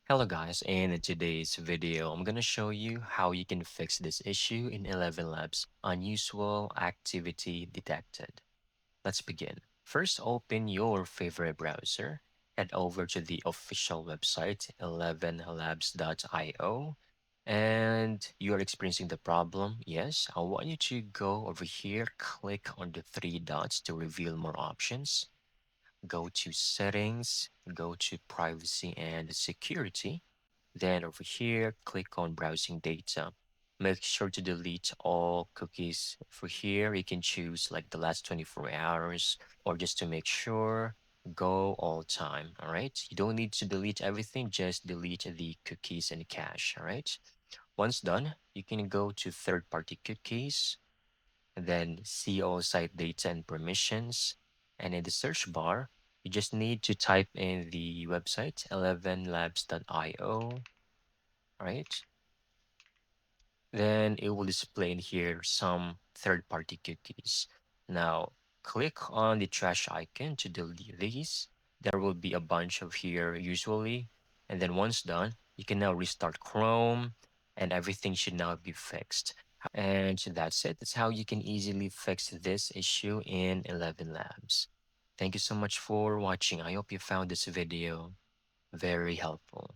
Hello guys, and in today's video, I'm gonna show you how you can fix this issue in ElevenLabs unusual activity detected. Let's begin. First, open your favorite browser, head over to the official website, ElevenLabs.io, and you're experiencing the problem. Yes, I want you to go over here, click on the three dots to reveal more options, go to settings, go to privacy and security. Then over here, click on browsing data. Make sure to delete all cookies. For here, you can choose like the last 24 hours or just to make sure, go all time. All right. You don't need to delete everything, just delete the cookies and cache. All right. Once done, you can go to third party cookies and then see all site data and permissions. And in the search bar, you just need to type in the website 11labs.io, right? Then it will display in here some third-party cookies. Now, click on the trash icon to delete these. There will be a bunch of here usually. And then once done, you can now restart Chrome and everything should now be fixed. And that's it. That's how you can easily fix this issue in 11 Labs. Thank you so much for watching. I hope you found this video very helpful.